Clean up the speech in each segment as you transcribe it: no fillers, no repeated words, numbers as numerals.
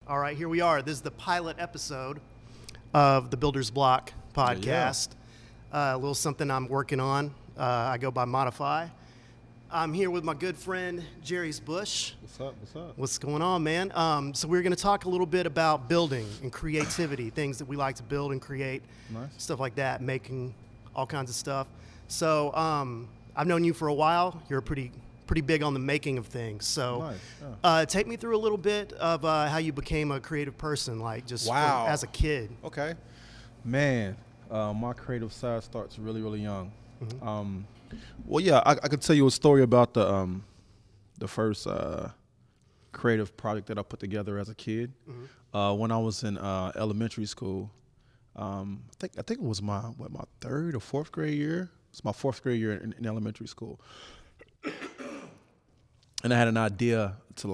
All right, here we are. This is the pilot episode of the Builder's Block podcast. A little something I'm working on. I go by Modify. I'm here with my good friend, Jerry's Bush. What's up? What's up? What's going on, man? So we're going to talk a little bit about building and creativity, things that we like to build and create, stuff like that, making all kinds of stuff. So I've known you for a while. You're pretty big on the making of things. So take me through a little bit of how you became a creative person, like just as a kid. Okay. Man, my creative side starts really, really young. Mm-hmm. Well, yeah, I could tell you a story about the first creative project that I put together as a kid. Mm-hmm. When I was in elementary school, I think it was my third or fourth grade year. It's my fourth grade year in elementary school, and I had an idea to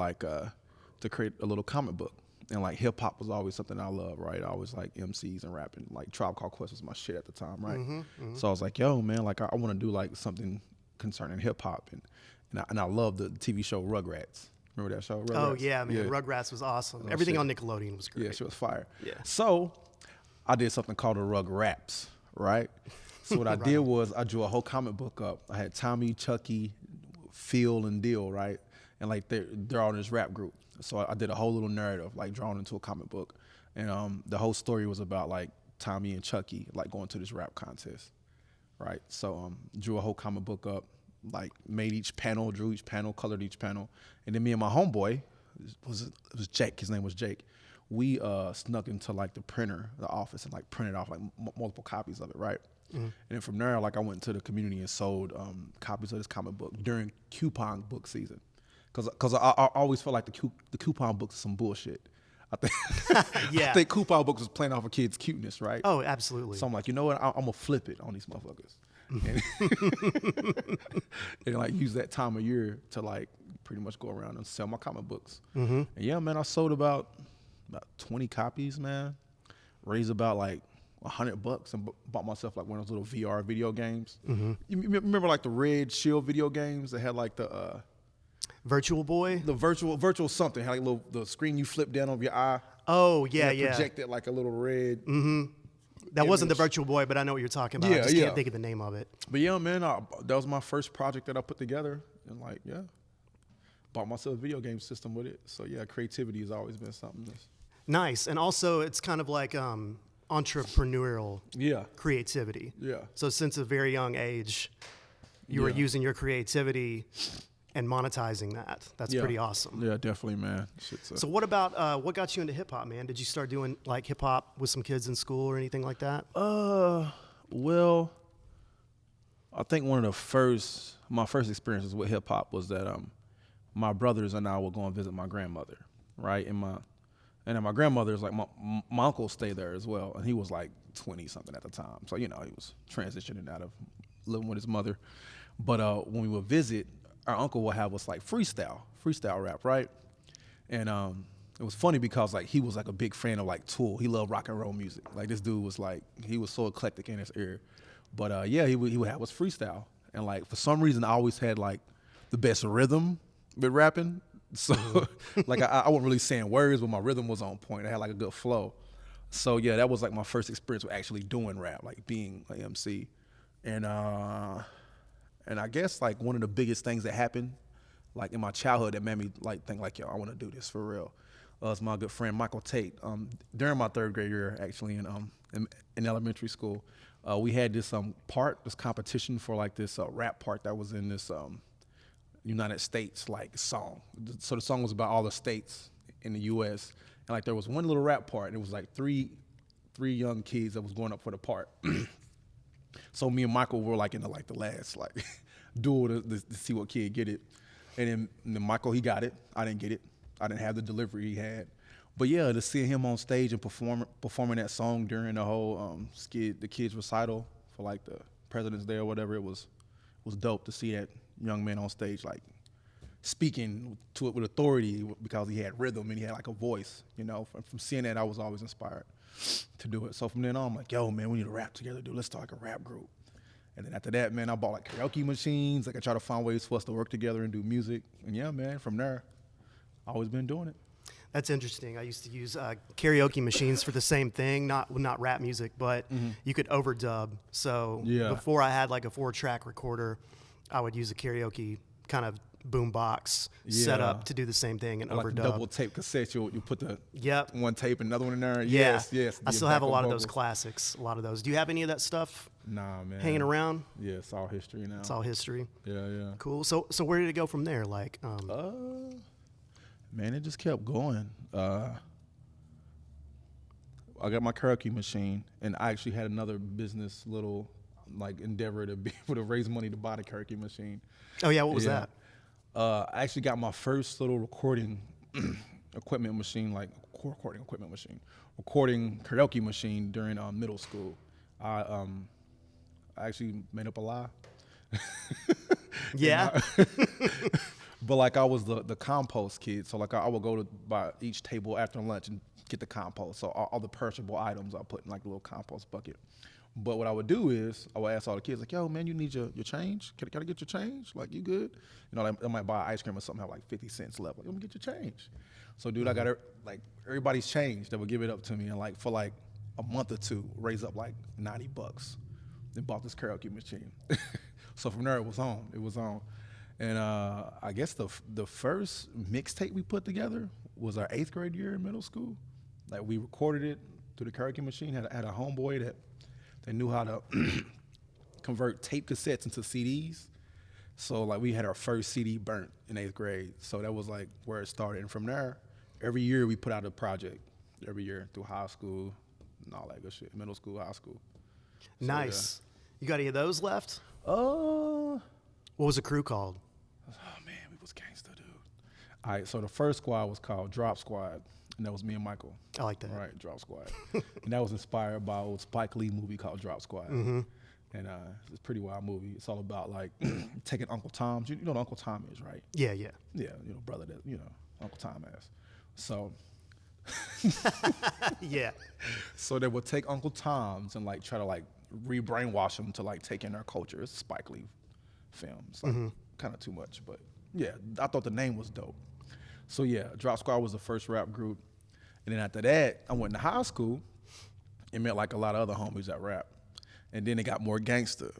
create a little comic book. And like hip hop was always something I loved, right? I always like MCs and rapping. Like Tribe Called Quest was my shit at the time, right? Mm-hmm, mm-hmm. So I was like, yo, man, like I want to do like something concerning hip hop, and I love the TV show Rugrats. Remember that show? Rugrats? Oh yeah, man, yeah. Rugrats was awesome. Everything on Nickelodeon was great. Yeah, she was fire. Yeah. So I did something called a Rug Raps, right? So what I did was I drew a whole comic book up. I had Tommy, Chucky, Phil, and Dill, right? And like they're all in this rap group. So I did a whole little narrative, like drawn into a comic book, and the whole story was about like Tommy and Chucky like going to this rap contest, right? So drew a whole comic book up, like made each panel, drew each panel, colored each panel, and then me and my homeboy, it was Jake. His name was Jake. We snuck into like the printer, the office, and like printed off like multiple copies of it, right? Mm-hmm. And then from there, like I went to the community and sold copies of this comic book during coupon book season. Cause I always felt like the coupon books are some bullshit. I think coupon books was playing off a kid's cuteness, right? Oh, absolutely. So I'm like, you know what? I'm gonna flip it on these motherfuckers, and like use that time of year to like pretty much go around and sell my comic books. Mm-hmm. And yeah, man, I sold about 20 copies, man. Raised about like $100 and bought myself like one of those little VR video games. Mm-hmm. You remember like the Red Shield video games that had like the Virtual Boy? The virtual something. Had like the screen you flip down over your eye. Oh, yeah, yeah. Projected like a little red. Mm-hmm. That image. Wasn't the Virtual Boy, but I know what you're talking about. I just can't think of the name of it. But yeah, man, that was my first project that I put together. And like, yeah, bought myself a video game system with it. So yeah, creativity has always been something that's... Nice. And also it's kind of like entrepreneurial creativity. Yeah. So since a very young age, you were using your creativity and monetizing that. That's pretty awesome. Yeah, definitely, man. So what about, what got you into hip hop, man? Did you start doing like hip hop with some kids in school or anything like that? Well, I think my first experiences with hip hop was that my brothers and I would go and visit my grandmother, right? And then my grandmother's like, my uncle stayed there as well, and he was like 20 something at the time. So, you know, he was transitioning out of living with his mother. But when we would visit, our uncle would have us like freestyle rap, right? And it was funny because like he was like a big fan of like Tool. He loved rock and roll music. Like this dude was like, he was so eclectic in his ear. But he would have us freestyle. And like for some reason I always had like the best rhythm with rapping. So like I wasn't really saying words, but my rhythm was on point. I had like a good flow. So yeah, that was like my first experience with actually doing rap, like being an MC. And I guess like one of the biggest things that happened like in my childhood that made me like think like, yo, I want to do this for real. Was my good friend Michael Tate. During my third grade year, actually in elementary school, we had this competition for like this rap part that was in this United States like song. So the song was about all the states in the U.S. And like there was one little rap part, and it was like three young kids that was going up for the part. So me and Michael were like in the last like duel to see what kid get it. And then Michael, he got it. I didn't get it. I didn't have the delivery he had. But yeah, to see him on stage and performing that song during the whole the kids recital for like the President's Day or whatever, it was dope to see that young man on stage like speaking to it with authority because he had rhythm and he had like a voice. You know, from seeing that, I was always inspired to do it. So from then on, I'm like, yo, man, we need to rap together, dude. Let's start like a rap group. And then after that, man, I bought like karaoke machines. Like I try to find ways for us to work together and do music. And yeah, man, from there, I always been doing it. That's interesting. I used to use karaoke machines for the same thing, not rap music, but you could overdub. So Yeah. before I had like a 4-track recorder, I would use a karaoke kind of boombox setup to do the same thing and Like overdub. double tape cassette, you put the Yep. one tape and another one in there. Yeah. Yes. I the still have a backup lot of those vocals. classics. A lot of those. Do you have any of that stuff Nah, man. hanging around? Yeah, it's all history now. It's all history. Yeah. Cool. So where did it go from there? Like, Man, it just kept going. I got my karaoke machine, and I actually had another business little like endeavor to be able to raise money to buy the karaoke machine. oh yeah, what was Yeah. that? I actually got my first little recording equipment machine, recording karaoke machine during middle school. I actually made up a lie. Yeah. But like I was the compost kid, so like I would go to by each table after lunch and get the compost. So all the perishable items I put in like a little compost bucket. But what I would do is I would ask all the kids like, "Yo, man, you need your change? Can I get your change? Like, you good?" You know, I might buy ice cream or something, have like 50 cents left. Like, let me get your change. So, dude, I got like everybody's change. They would give it up to me, and like for like a month or two, raise up like $90. Then bought this karaoke machine. So from there, it was on. It was on. And I guess the first mixtape we put together was our 8th grade year in middle school. Like we recorded it through the karaoke machine. Had a homeboy that knew how to convert tape cassettes into CDs. So like we had our first CD burnt in 8th grade. So that was like where it started. And from there, every year we put out a project. Every year through high school and all that good shit. Middle school, high school. So, Nice. You got any of those left? Yeah. What was the crew called? Oh man, we was gangster, dude. All right, so the first squad was called Drop Squad, and that was me and Michael. I like that. Right, Drop Squad. And that was inspired by an old Spike Lee movie called Drop Squad. Mm-hmm. And it's a pretty wild movie. It's all about like taking Uncle Tom's. You know what Uncle Tom is, right? Yeah. Yeah, brother that, Uncle Tom has. So Yeah. so they would take Uncle Tom's and like try to like re-brainwash them to like take in their culture. It's a Spike Lee film. It's like kind of too much, but yeah, I thought the name was dope. So yeah, Drop Squad was the first rap group. And then after that, I went to high school and met like a lot of other homies that rap. And then it got more gangster.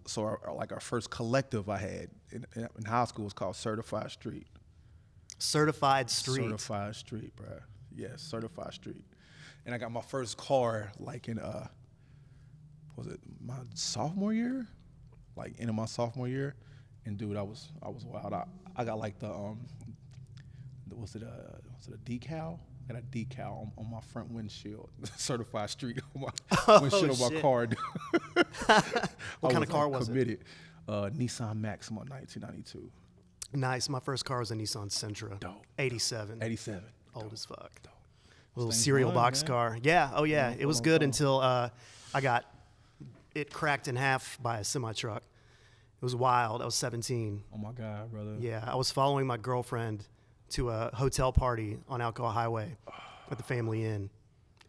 So our first collective I had in high school was called Certified Street. Certified Street. Certified Street, bro. Yes, Certified Street. And I got my first car like in was it my sophomore year? Like end of my sophomore year. And dude, I was wild. I got like was it a decal? I got a decal on my front windshield. Certified Street on my windshield of my car. What kind of car was it? Nissan Maxima 1992. Nice. My first car was a Nissan Sentra. Dope. 87. 87. Old as fuck. Dope. Little Thing's cereal fun, box man. car. Yeah. Oh yeah. It was long good time. until I got it cracked in half by a semi truck. It was wild. I was 17. Oh my God, brother. Yeah. I was following my girlfriend to a hotel party on Alcoa Highway at the Family Inn,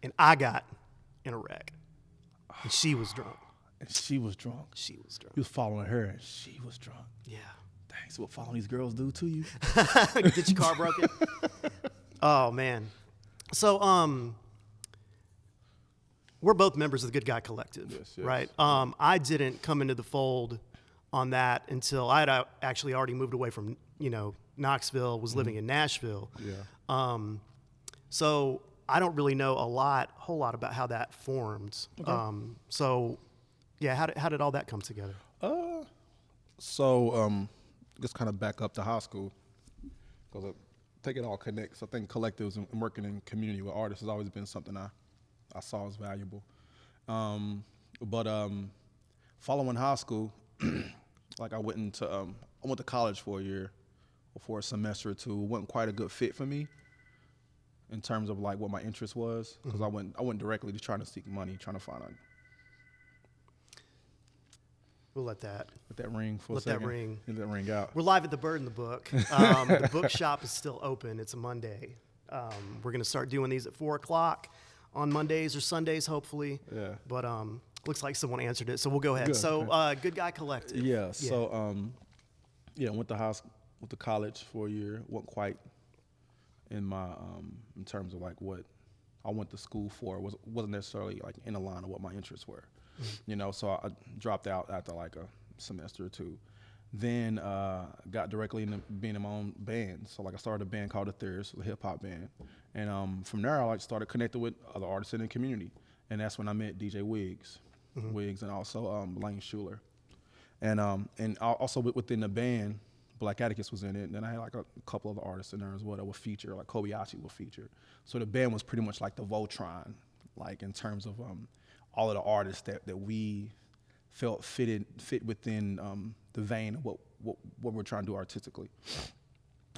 and I got in a wreck. And she was drunk. And she was drunk. She was drunk. He was following her, and she was drunk. Yeah. Dang, so what following these girls do to you? Get your car broken. Oh man. So we're both members of the Good Guy Collective, Yes. right? I didn't come into the fold on that until I had actually already moved away from Knoxville, was living in Nashville. Yeah. So I don't really know a whole lot about how that formed. Okay. So yeah, how did all that come together? So just kind of back up to high school, because I think it all connects. I think collectives and working in community with artists has always been something I saw as valuable. But following high school, like I went to college for a year, or for a semester or two. It wasn't quite a good fit for me in terms of like what my interest was, because I went directly to trying to seek money, trying to find We'll let that. let that ring for a Let that second. ring. Let that ring out. We're live at the Bird in the Book. The bookshop is still open. It's a Monday. We're going to start doing these at 4 o'clock on Mondays or Sundays, hopefully. Yeah. But looks like someone answered it, so we'll go ahead. Good. So Good Guy Collective. Yeah. So went to college for a year. wasn't quite in my in terms of like what I went to school for wasn't necessarily like in the line of what my interests were, you know. So I dropped out after like a semester or two. Then got directly into being in my own band. So like I started a band called The Theorists, a hip hop band, and from there I like started connecting with other artists in the community, and that's when I met DJ Wiggs, and also Lane Schuler, and also within the band, Black Atticus was in it, and then I had like a couple of artists in there as well that would feature, like Kobayashi would feature. So the band was pretty much like the Voltron, like in terms of all of the artists that we felt fit within the vein of what we're trying to do artistically.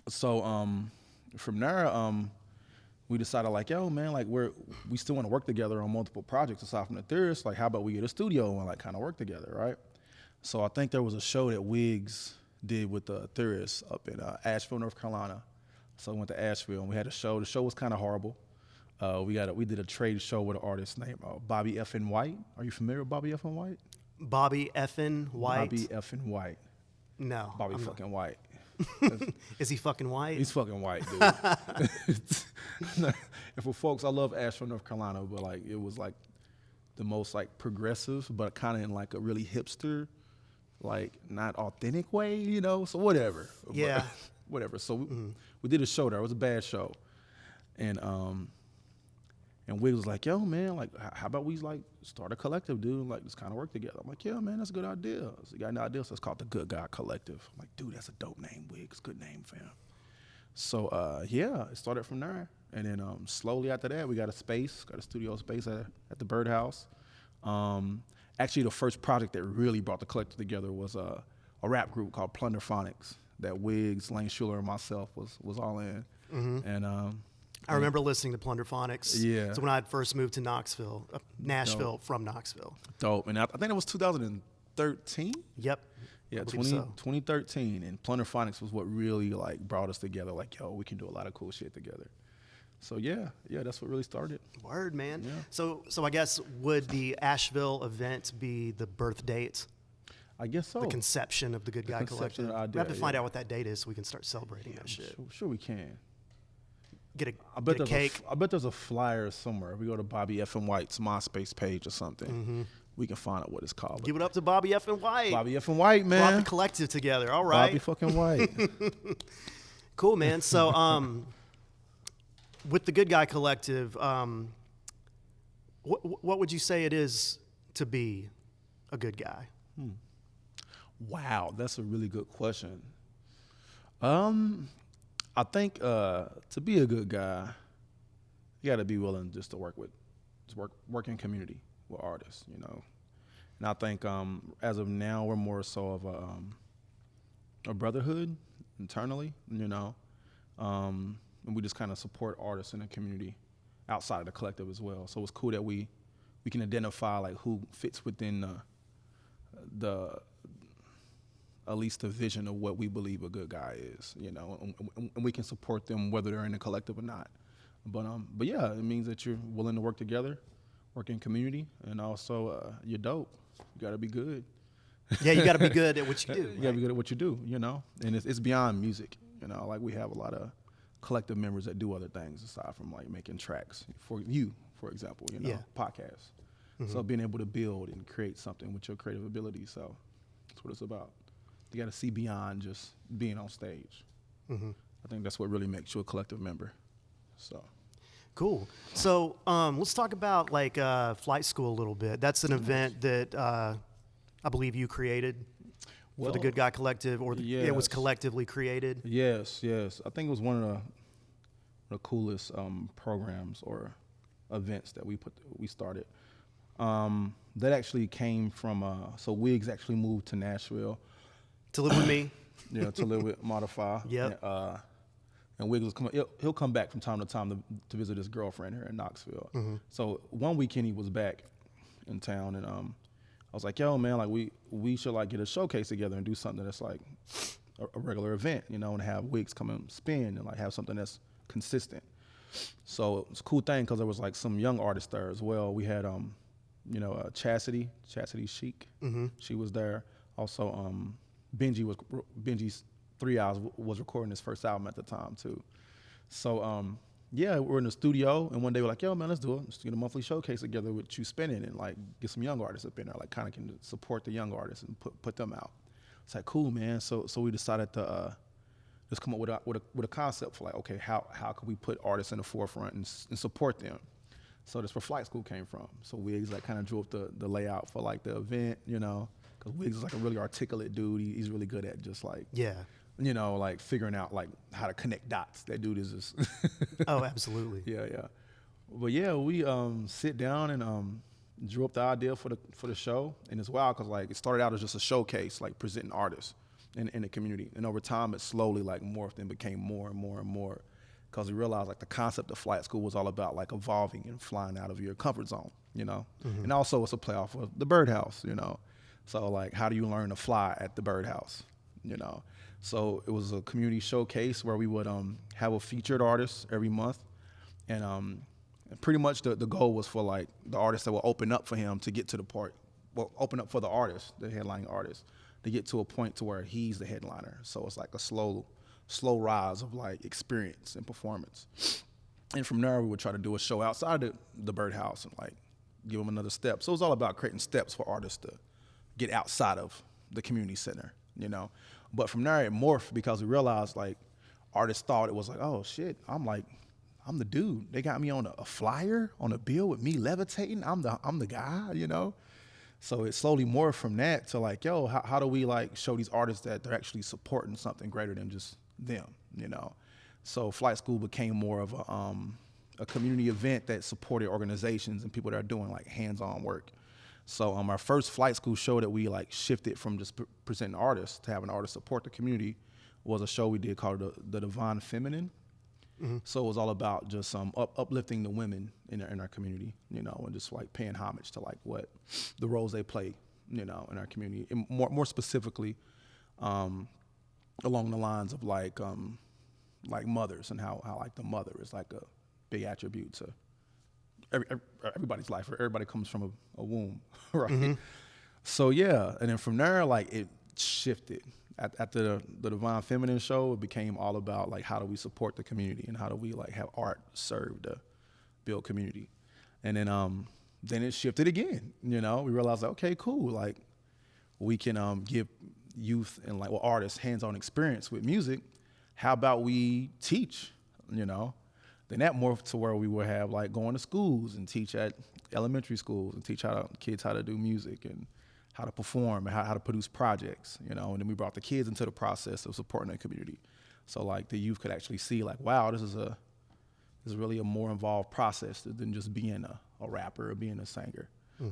So from there, we decided like, yo, man, like we still want to work together on multiple projects aside from The Theorists. Like, how about we get a studio and like kind of work together, right? So I think there was a show that Wiggs did with The Theorists up in Asheville, North Carolina. So we went to Asheville and we had a show. The show was kind of horrible. We did a trade show with an artist named Bobby F.N. White. Are you familiar with Bobby F.N. White? Bobby F.N. White? Bobby F.N. White. No. Bobby fucking White. Is he fucking white? He's fucking white, dude. And for folks, I love Asheville, North Carolina, but like it was like the most like progressive, but kind of in like a really hipster, like not authentic way, you know. So whatever. Yeah. But, whatever. So we did a show there. It was a bad show, and Wiggs was like, yo, man, like, how about we like start a collective, dude? Like, let's kind of work together. I'm like, yeah, man, that's a good idea. So you got an idea? So it's called the Good Guy Collective. I'm like, dude, that's a dope name, Wiggs. Good name, fam. So yeah, it started from there, and then slowly after that, we got a studio space at the Birdhouse. Actually, the first project that really brought the collective together was a rap group called Plunderphonics that Wiggs, Lane Schuler, and myself was all in, and. I remember listening to Plunderphonics. Yeah. So when I had first moved to Nashville from Knoxville. Dope. And I think it was 2013. Yep. Yeah, I believe so. 2013. And Plunderphonics was what really like brought us together. Like, yo, we can do a lot of cool shit together. So yeah, that's what really started. Word, man. Yeah. So I guess would the Asheville event be the birth date? I guess so. The conception of the Good Guy Collective. Idea, We have to find out what that date is so we can start celebrating that shit. Sure we can. Get I bet a cake. I bet there's a flyer somewhere. If we go to Bobby F.N. White's MySpace page or something, we can find out what it's called. Give it up to Bobby F.N. White. Bobby F.N. White, man. Brought the collective together. All right. Bobby fucking White. Cool, man. So with the Good Guy Collective, what would you say it is to be a good guy? Wow, that's a really good question. I think to be a good guy, you got to be willing just to work in community with artists, you know. And I think as of now, we're more so of a brotherhood internally, you know. And we just kind of support artists in the community outside of the collective as well. So it's cool that we can identify like who fits within the at least the vision of what we believe a good guy is, you know, and we can support them whether they're in the collective or not. But yeah, it means that you're willing to work together, work in community, and also you're dope. You got to be good. Yeah, you got to be good at what you do. You got to be good at what you do, you know, and it's beyond music, you know. Like we have a lot of collective members that do other things aside from like making tracks. For example, you know, podcasts. So being able to build and create something with your creative ability. So that's what it's about. You got to see beyond just being on stage. I think that's what really makes you a collective member. So, cool. So let's talk about like Flight School a little bit. That's an event that I believe you created for the Good Guy Collective, or it was collectively created. Yes. I think it was one of the coolest programs or events that we started. That actually came from so Wiggs actually moved to Nashville. To live with me. Yeah, to live with Modify. Yep. And Wiggs was coming. He'll come back from time to time to visit his girlfriend here in Knoxville. So one weekend he was back in town, and I was like, "Yo, man, like we should like get a showcase together and do something that's like a regular event, you know, and have Wiggs come and spin and like have something that's consistent." So it was a cool thing because there was like some young artists there as well. We had Chastity Chic. She was there. Also Benji's 3 Hours was recording his first album at the time too. So yeah, we're in the studio, and one day we're like, yo, man, let's do it. Let's get a monthly showcase together with you spinning and like get some young artists up in there, like kind of can support the young artists and put them out. It's like, cool, man. So we decided to just come up with a concept for like, okay, how can we put artists in the forefront and support them? So that's where Flight School came from. So Wiggs like kind of drew up the layout for like the event, you know, because Wiggs is like a really articulate dude. He's really good at just like, Yeah. you know, like figuring out like how to connect dots. That dude is just Oh, absolutely. yeah. But yeah, we sit down and drew up the idea for the show, and it's wild because like it started out as just a showcase, like presenting artists in the community, and over time it slowly like morphed and became more and more and more, because we realized like the concept of Flight School was all about like evolving and flying out of your comfort zone, you know, and also it's a playoff of the birdhouse, you know, so like how do you learn to fly at the birdhouse, you know? So it was a community showcase where we would have a featured artist every month, and pretty much the goal was for like the artists that will open up for him to get to the part, well, open up for the artist, the headlining artist, to get to a point to where he's the headliner. So it's like a slow rise of like experience and performance. And from there, we would try to do a show outside the birdhouse and like give them another step. So it was all about creating steps for artists to get outside of the community center, you know. But from there, it morphed because we realized like artists thought it was like, oh shit, I'm the dude. They got me on a flyer on a bill with me levitating. I'm the guy, you know. So it slowly morphed from that to like, yo, how do we like show these artists that they're actually supporting something greater than just them, you know? So Flight School became more of a community event that supported organizations and people that are doing like hands-on work. So our first Flight School show that we like shifted from just presenting artists to having artists support the community was a show we did called the Divine Feminine. So it was all about just uplifting the women in our community, you know, and just like paying homage to like what the roles they play, you know, in our community, and more specifically along the lines of like mothers and how like the mother is like a big attribute to everybody's life. Everybody comes from a womb, right? So yeah, and then from there, like it shifted. At the Divine Feminine show, it became all about like how do we support the community and how do we like have art serve to build community, and then it shifted again. You know, we realized like, okay, cool, like we can give youth and like artists hands-on experience with music. How about we teach? You know, then that morphed to where we would have like going to schools and teach at elementary schools and teach kids how to do music and how to perform and how to produce projects, you know, and then we brought the kids into the process of supporting the community. So like the youth could actually see like, wow, this is really a more involved process than just being a rapper or being a singer.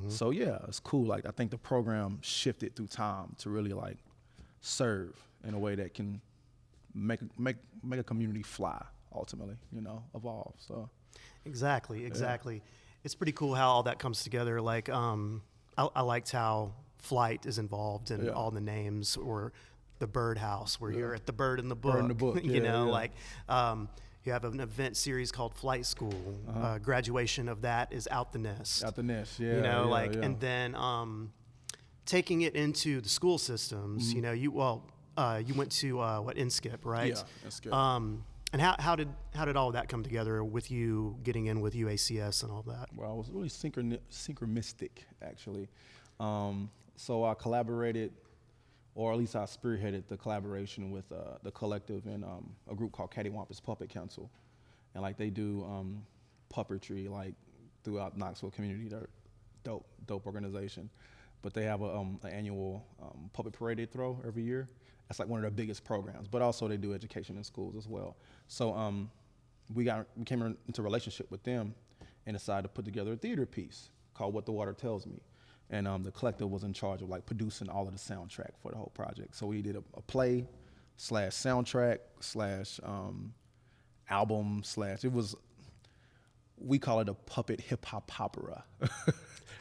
So yeah, it's cool. Like I think the program shifted through time to really like serve in a way that can make a community fly ultimately, you know, evolve. So Exactly. It's pretty cool how all that comes together. Like I liked how Flight is involved in all the names, or the birdhouse where you're at the bird in the book. Bird in the book. You know, like you have an event series called Flight School. Graduation of that is Out the Nest. Out the Nest, yeah. You know, and then taking it into the school systems. You know, you went to InSkip, right? Yeah, InSkip. And how did all of that come together with you getting in with UACS and all that? Well, it was really synchronistic, actually. So I collaborated, or at least I spearheaded the collaboration with the collective and a group called Cattywampus Puppet Council. And like they do puppetry like throughout Knoxville community. They're dope organization. But they have an annual puppet parade they throw every year. That's like one of their biggest programs. But also they do education in schools as well. So we came into a relationship with them and decided to put together a theater piece called What the Water Tells Me. And the collective was in charge of like producing all of the soundtrack for the whole project. So we did a play / soundtrack / album / it was, we call it a puppet hip hop opera.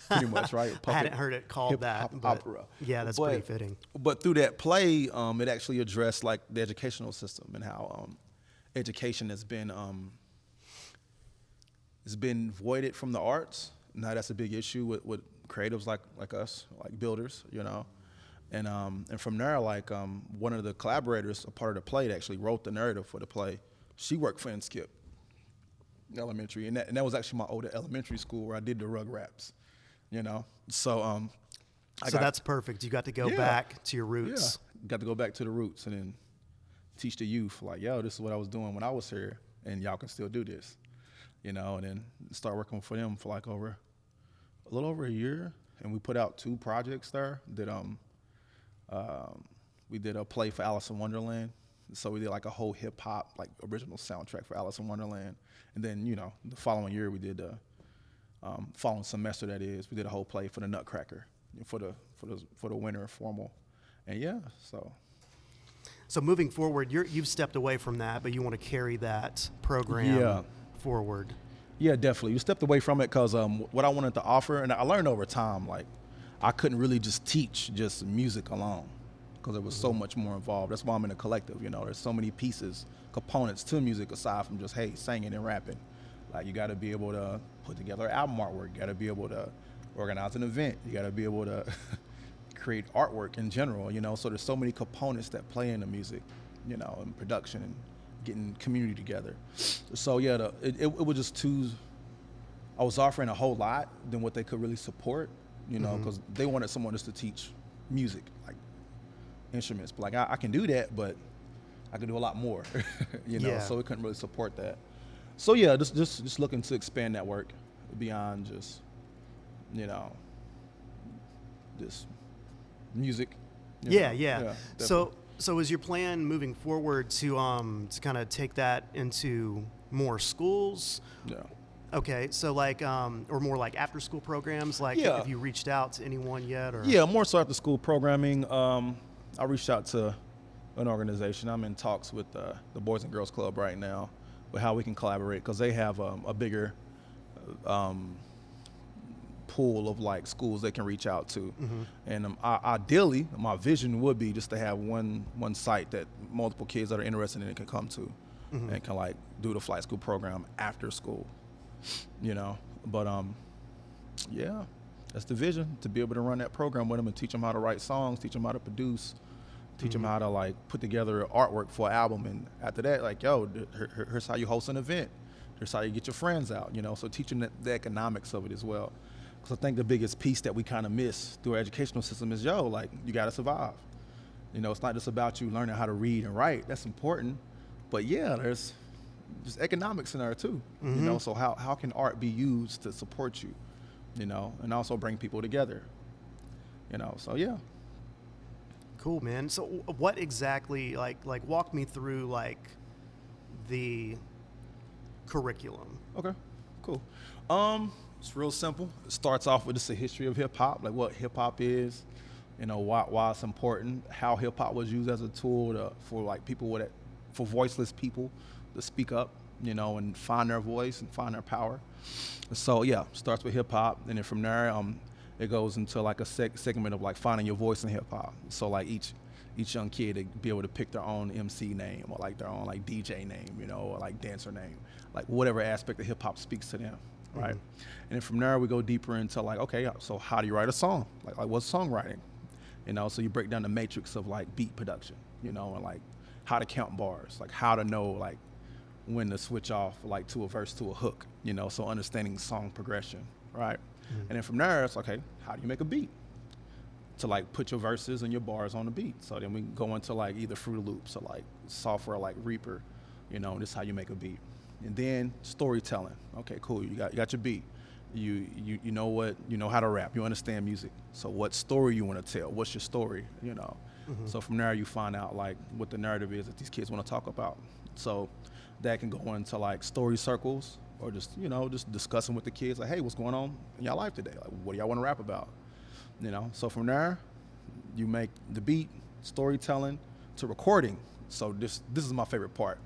Pretty much, right? I hadn't heard it called that. Opera. Yeah, that's pretty fitting. But through that play, it actually addressed like the educational system and how education has been voided from the arts. Now that's a big issue with creatives like us, like builders, you know. And from there, like one of the collaborators, a part of the play, that actually wrote the narrative for the play, She worked for Skip Elementary, and that was actually my older elementary school where I did the rug raps, you know. So that's perfect. You got to go back to your roots. Yeah, got to go back to the roots and then teach the youth like, yo, this is what I was doing when I was here, and y'all can still do this, you know. And then start working for them for like a little over a year, and we put out 2 projects there. We did a play for Alice in Wonderland. So we did like a whole hip hop, like original soundtrack for Alice in Wonderland. And then, you know, the following year we did following semester that is, we did a whole play for the Nutcracker for the winter formal. And yeah, So moving forward, you've stepped away from that, but you want to carry that program forward. Yeah, definitely. We stepped away from it because what I wanted to offer, and I learned over time, like I couldn't really just teach just music alone, because there was so much more involved. That's why I'm in a collective, you know. There's so many pieces, components to music aside from just, hey, singing and rapping. Like, you got to be able to put together album artwork. You got to be able to organize an event. You got to be able to create artwork in general, you know. So there's so many components that play into music, you know, and production and getting community together. So, yeah, it was just too, I was offering a whole lot than what they could really support, you know, because they wanted someone just to teach music, like, instruments, but like I can do that, but I can do a lot more, you know. So we couldn't really support that. So yeah, just looking to expand that work beyond just, you know, just music. Yeah. So is your plan moving forward to kind of take that into more schools? Yeah. Okay, so like, or more like after school programs, like have you reached out to anyone yet? Or? Yeah, more so after school programming. I reached out to an organization. I'm in talks with the Boys and Girls Club right now with how we can collaborate, because they have a bigger pool of like schools they can reach out to. And ideally, my vision would be just to have one site that multiple kids that are interested in it can come to and can like do the flight school program after school, you know. But yeah, that's the vision, to be able to run that program with them and teach them how to write songs, teach them how to produce, teach them how to like put together artwork for an album. And after that, like, yo, here's how you host an event. Here's how you get your friends out, you know. So teaching the economics of it as well. Because I think the biggest piece that we kind of miss through our educational system is, yo, like, you got to survive. You know, it's not just about you learning how to read and write. That's important. But yeah, there's just economics in there too, you know. So how can art be used to support you, you know, and also bring people together, you know. So yeah. Cool, man. So what exactly, like walk me through like the curriculum. Okay, cool. It's real simple. It starts off with just a history of hip hop, like what hip hop is, you know, why it's important, how hip hop was used as a tool for like people for voiceless people to speak up, you know, and find their voice and find their power. So yeah, starts with hip hop, and then from there, it goes into like a segment of like finding your voice in hip hop. So like each young kid to be able to pick their own MC name or like their own like DJ name, you know, or like dancer name, like whatever aspect of hip hop speaks to them, right? And then from there we go deeper into like, okay, so how do you write a song? Like what's songwriting? You know, so you break down the matrix of like beat production, you know, and like how to count bars, like how to know like when to switch off like to a verse to a hook, you know, so understanding song progression, right? And then from there, it's okay, how do you make a beat? To like put your verses and your bars on the beat. So then we go into like either Fruit Loops or like software like Reaper, you know, and this is how you make a beat. And then storytelling. Okay, cool, you got your beat. You know how to rap, you understand music. So what story you want to tell? What's your story, you know? So from there you find out like what the narrative is that these kids want to talk about. So that can go into like story circles or just, you know, just discussing with the kids like, hey, what's going on in y'all life today? Like, what do y'all want to rap about? You know, so from there, you make the beat, storytelling, to recording. So this is my favorite part.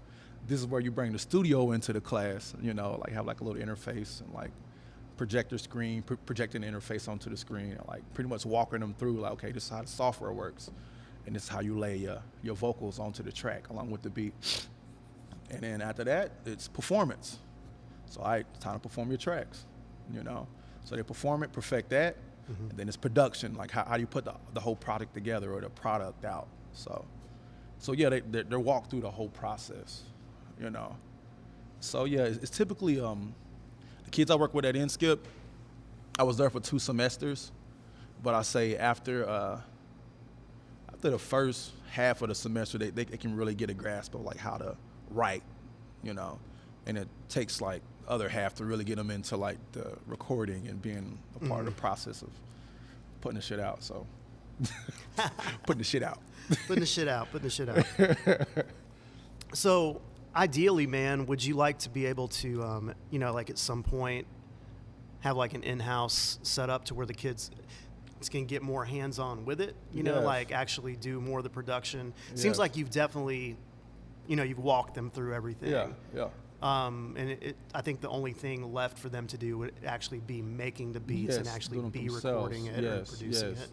This is where you bring the studio into the class, you know, like have like a little interface and like projector screen, projecting the interface onto the screen, and like pretty much walking them through like, okay, this is how the software works. And this is how you lay your vocals onto the track along with the beat. And then after that, it's performance. So it's time to perform your tracks, you know. So they perform it, perfect that. And then it's production, like how do you put the whole product together or the product out. So yeah, they're walked through the whole process, you know. So yeah, it's typically the kids I work with at Inskip. I was there for 2 semesters, but I say after the first half of the semester, they can really get a grasp of like how to write, you know, and it takes like other half to really get them into like the recording and being a part of the process of putting the shit out. So putting the shit out. Putting the shit out. Putting the shit out. So ideally, man, would you like to be able to, you know, like at some point have like an in-house setup to where the kids can get more hands-on with it, you know, Yes. like actually do more of the production? Seems Yes. like you've definitely, you know, you've walked them through everything. Yeah. And I think the only thing left for them to do would actually be making the beats and Yes, actually doing it be themselves. recording it or producing it.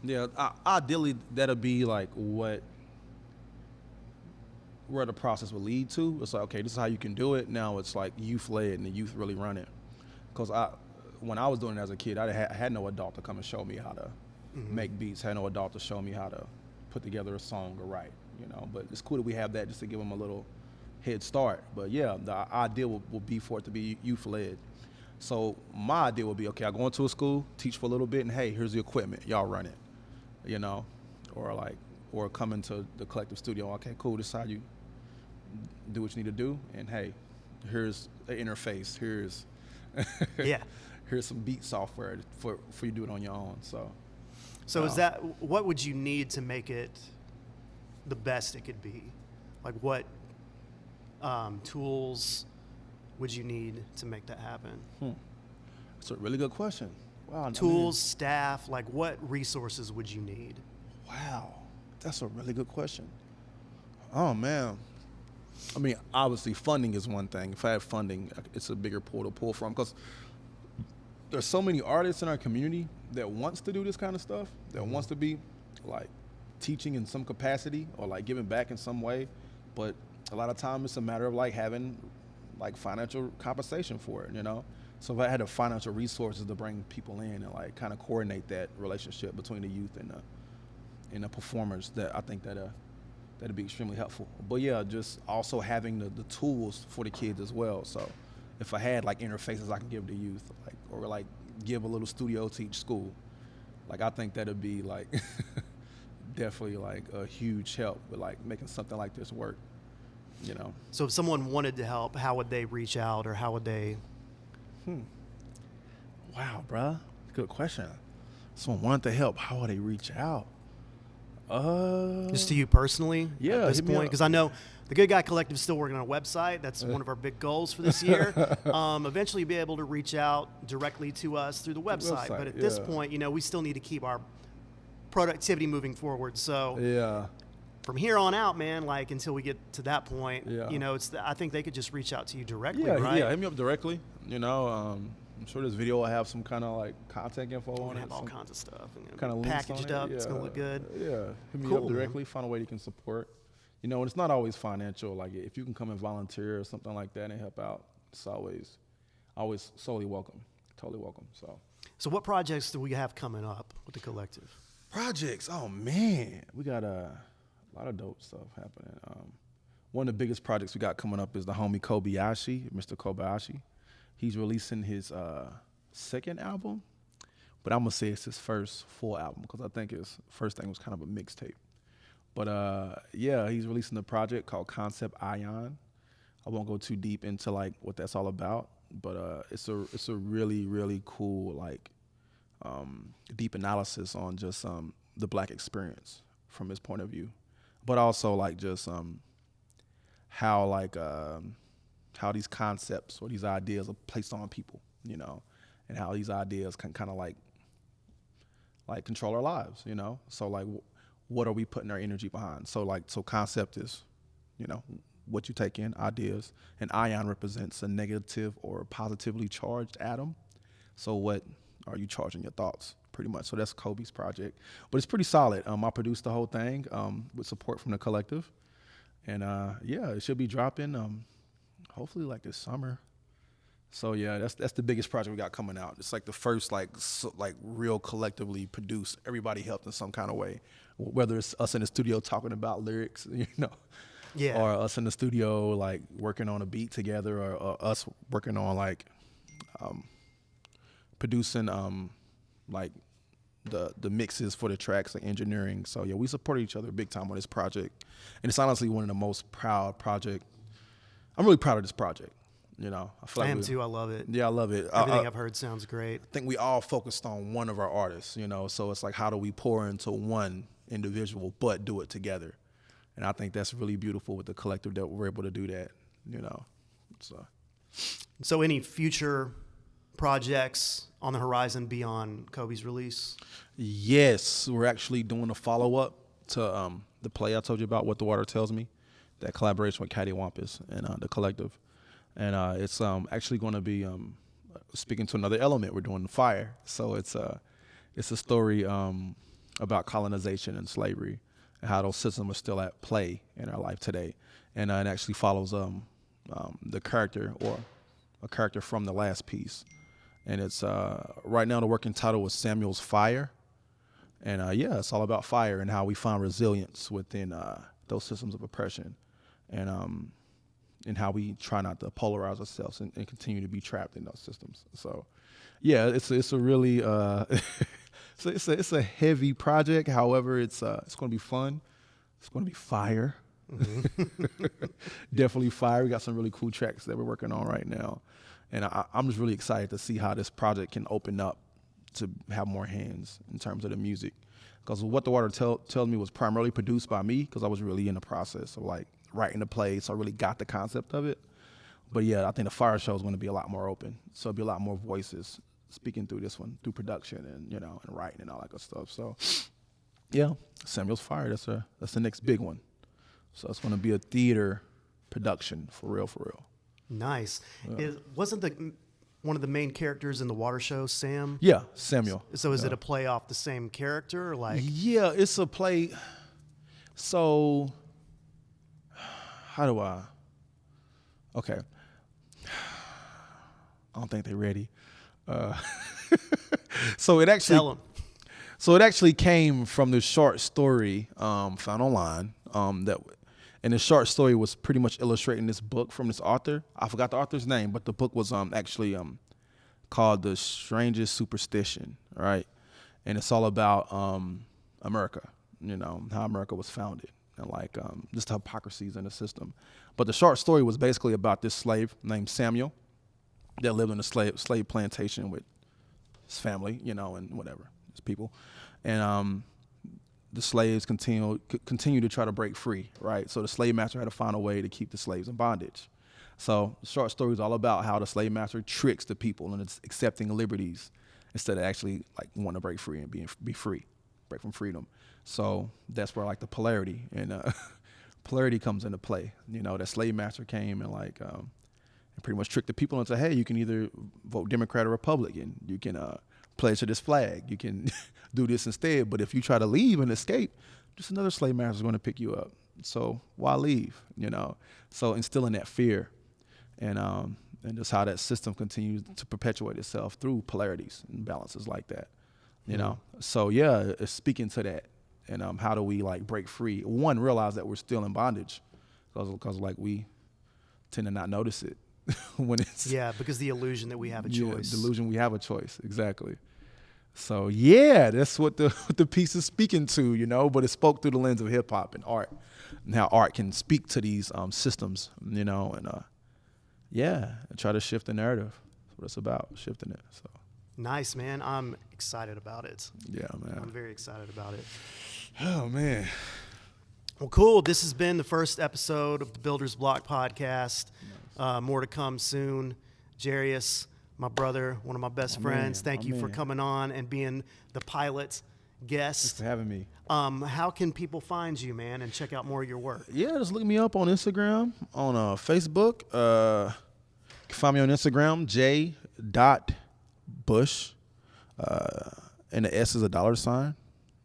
Yeah, ideally that'll be like where the process will lead to. It's like, okay, this is how you can do it. Now it's like youth led and the youth really run it. Because when I was doing it as a kid, I had no adult to come and show me how to make beats. Had no adult to show me how to put together a song or write, you know. But it's cool that we have that just to give them a little head start. But yeah, the idea will be for it to be youth led. So my idea would be, okay, I go into a school, teach for a little bit, and hey, here's the equipment, y'all run it, you know, or come into the collective studio. Okay, cool, this is how you do what you need to do, and hey, here's an interface, here's Yeah. here's some beat software for you to do it on your own. So is that, what would you need to make it the best it could be? Like what tools would you need to make that happen? That's a really good question. Wow. Tools, staff, like what resources would you need? Wow, that's a really good question. Oh man. I mean, obviously funding is one thing. If I had funding, it's a bigger pool to pull from, because there's so many artists in our community that wants to do this kind of stuff, that wants to be like teaching in some capacity or like giving back in some way, but a lot of time it's a matter of like having like financial compensation for it, you know? So if I had the financial resources to bring people in and like kind of coordinate that relationship between the youth and the performers, that I think that'd be extremely helpful. But yeah, just also having the tools for the kids as well. So if I had like interfaces I can give the youth, like, or like give a little studio to each school, like I think that'd be like definitely like a huge help with like making something like this work, you know? So if someone wanted to help, how would they reach out, or how would they? Wow, bruh. Good question. Someone wanted to help, how would they reach out? Just to you personally Yeah, at this hit me point? up. Because I know the Good Guy Collective is still working on a website. That's one of our big goals for this year. Eventually be able to reach out directly to us through the website. But at this yeah. point, you know, we still need to keep our productivity moving forward. So Yeah. from here on out, man, like until we get to that point, Yeah. you know, I think they could just reach out to you directly, Yeah, right? yeah, hit me up directly. You know, I'm sure this video will have some kind of like contact info We're on gonna it. have all some kinds of stuff. kind of links packaged on up. it. It's gonna look good. Yeah, hit me Cool, up man. directly. Find a way you can support. You know, and it's not always financial. Like if you can come and volunteer or something like that and help out, it's always solely welcome. Totally welcome. So what projects do we have coming up with the collective? Projects. Oh man, we got a lot of dope stuff happening. One of the biggest projects we got coming up is the homie Kobayashi, Mr. Kobayashi. He's releasing his second album, but I'm gonna say it's his first full album because I think his first thing was kind of a mixtape. But yeah, he's releasing a project called Concept Ion. I won't go too deep into like what that's all about, but it's a really, really cool like deep analysis on just the Black experience from his point of view, but also like just how these concepts or these ideas are placed on people, you know, and how these ideas can kind of like control our lives, you know. So like, what are we putting our energy behind? So concept is, you know, what you take in, ideas, and ion represents a negative or positively charged atom. So what are you charging your thoughts, pretty much? So that's Kobe's project, but it's pretty solid. I produced the whole thing with support from the collective, and yeah, it should be dropping hopefully like this summer. So yeah, that's the biggest project we got coming out. It's like the first like real collectively produced. Everybody helped in some kind of way, whether it's us in the studio talking about lyrics, you know, Yeah. or us in the studio like working on a beat together, or us working on like producing like the mixes for the tracks, like engineering. So yeah, we support each other big time on this project, and it's honestly one of the most proud project. I'm really proud of this project. You know, I feel I like am too. I love it. Yeah, I love it. Everything I've heard sounds great. I think we all focused on one of our artists, you know, so it's like, how do we pour into one individual but do it together? And I think that's really beautiful with the collective that we're able to do that, you know. So any future projects on the horizon beyond Kobe's release? Yes, we're actually doing a follow-up to the play I told you about, What the Water Tells Me, that collaboration with Caddy Wampus and the collective. And it's actually going to be speaking to another element. We're doing the fire. So it's a story about colonization and slavery and how those systems are still at play in our life today. And it actually follows the character, or a character from the last piece. And it's right now the working title is Samuel's Fire. And yeah, it's all about fire and how we find resilience within those systems of oppression. And how we try not to polarize ourselves and continue to be trapped in those systems. So, yeah, it's a really it's a heavy project. However, it's going to be fun. It's going to be fire. Mm-hmm. Definitely fire. We got some really cool tracks that we're working on right now, and I'm just really excited to see how this project can open up to have more hands in terms of the music. Because What the Water Tells Me was primarily produced by me, because I was really in the process of like writing the play, so I really got the concept of it. But yeah, I think the fire show is going to be a lot more open, so it'll be a lot more voices speaking through this one, through production and, you know, and writing and all that good stuff. So yeah, Samuel's Fire, that's the next big one. So it's going to be a theater production for real. Nice. Wasn't one of the main characters in the water show Sam? Yeah, Samuel. So is it a play off the same character, or like? Yeah, it's a play. So how do I? Okay. I don't think they're ready. So it actually. Tell 'em. So it actually came from this short story found online. And the short story was pretty much illustrating this book from this author. I forgot the author's name, but the book was actually called The Strangest Superstition, right? And it's all about America, you know, how America was founded, and like just the hypocrisies in the system. But the short story was basically about this slave named Samuel that lived in a slave plantation with his family, you know, and whatever, his people. And the slaves continue to try to break free, right? So the slave master had to find a way to keep the slaves in bondage. So the short story is all about how the slave master tricks the people and it's accepting liberties instead of actually like wanting to break free and be free, break from freedom. So that's where like the polarity and polarity comes into play. You know, that slave master came and like and pretty much tricked the people into, hey, you can either vote Democrat or Republican. You can pledge to this flag. You can do this instead. But if you try to leave and escape, just another slave master is going to pick you up. So why leave? You know, so instilling that fear and just how that system continues to perpetuate itself through polarities and balances like that. You know, so yeah, it's speaking to that. And how do we like break free? One, realize that we're still in bondage because like we tend to not notice it when it's because the illusion that we have a choice. Delusion we have a choice, exactly. So yeah, that's what the piece is speaking to, you know. But it spoke through the lens of hip hop and art, and how art can speak to these systems, you know, and and try to shift the narrative. That's what it's about, shifting it. So nice, man. I'm excited about it. Yeah, man. I'm very excited about it. Oh man. Well, cool. This has been the first episode of the Builder's Block podcast. Nice. More to come soon. Jarius, my brother, one of my best friends. Thank you for coming on and being the pilot guest. Thanks for having me. How can people find you, man, and check out more of your work? Yeah, just look me up on Instagram, on Facebook. You can find me on Instagram, j.bush, and the S is a $,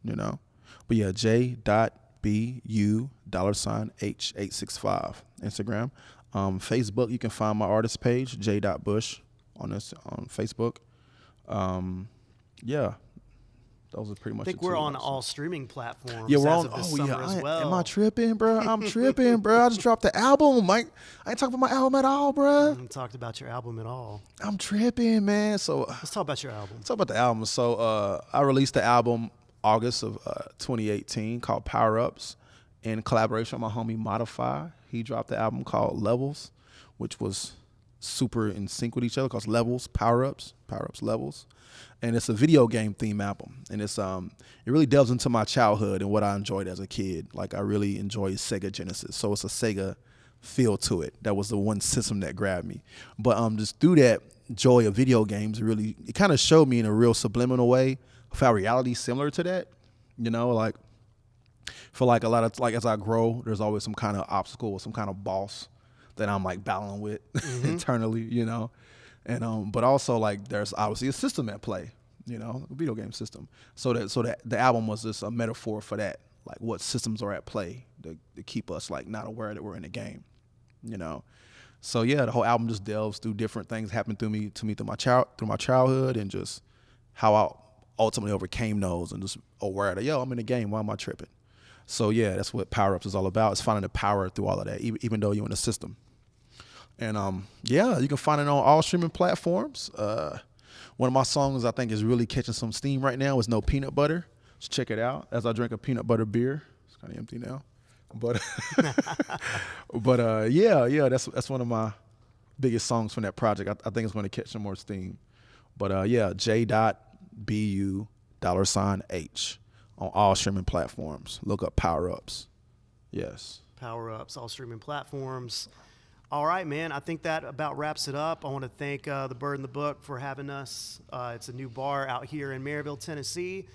you know. But yeah, j.bu$H865 Instagram. Facebook, you can find my artist page, j.bush on Facebook. Yeah, Those are pretty much. I think the we're two on that I all streaming platforms. Yeah, we're as on. of this Oh yeah, summer as well. am I tripping, bro? I'm tripping, bro. I just dropped the album, Mike. I ain't talking about my album at all, bro. Talked about your album at all. I'm tripping, man. So Let's talk about your album. talk about the album. So I released the album August of 2018 called Power Ups in collaboration with my homie Modify. He dropped the album called Levels, which was super in sync with each other because Levels, Power Ups, Levels. And it's a video game theme album. And it's it really delves into my childhood and what I enjoyed as a kid. Like I really enjoyed Sega Genesis. So it's a Sega feel to it. That was the one system that grabbed me. But just through that joy of video games, it kind of showed me in a real subliminal way of how reality is similar to that. You know, like for like a lot of like as I grow, there's always some kind of obstacle or some kind of boss that I'm like battling with internally, you know. And but also like there's obviously a system at play, you know, a video game system. So that the album was just a metaphor for that, like what systems are at play to keep us like not aware that we're in a game, you know. So yeah, the whole album just delves through different things happened through my childhood and just how I ultimately overcame those and just aware that I'm in a game, why am I tripping? So yeah, that's what Power Ups is all about. It's finding the power through all of that, even though you're in a system. And yeah, you can find it on all streaming platforms. One of my songs I think is really catching some steam right now is No Peanut Butter. So check it out as I drink a peanut butter beer. It's kind of empty now. But yeah, that's one of my biggest songs from that project. I think it's going to catch some more steam. But yeah, J.Bu $H on all streaming platforms. Look up Power Ups. Yes. Power Ups, all streaming platforms. All right, man. I think that about wraps it up. I want to thank the Bird in the Book for having us. It's a new bar out here in Maryville, Tennessee,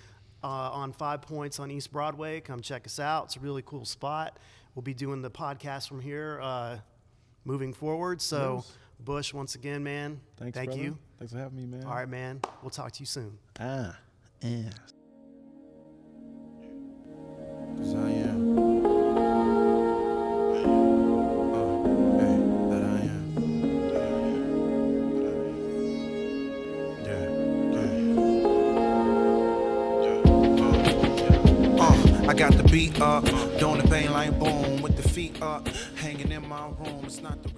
on 5 Points on East Broadway. Come check us out. It's a really cool spot. We'll be doing the podcast from here moving forward. So, yes. Bush, once again, man, thank brother. you. Thanks for having me, man. All right, man. We'll talk to you soon. Yeah. 'Cause I am. I got the beat up, doing the bang like boom, with the feet up, hanging in my room. It's not the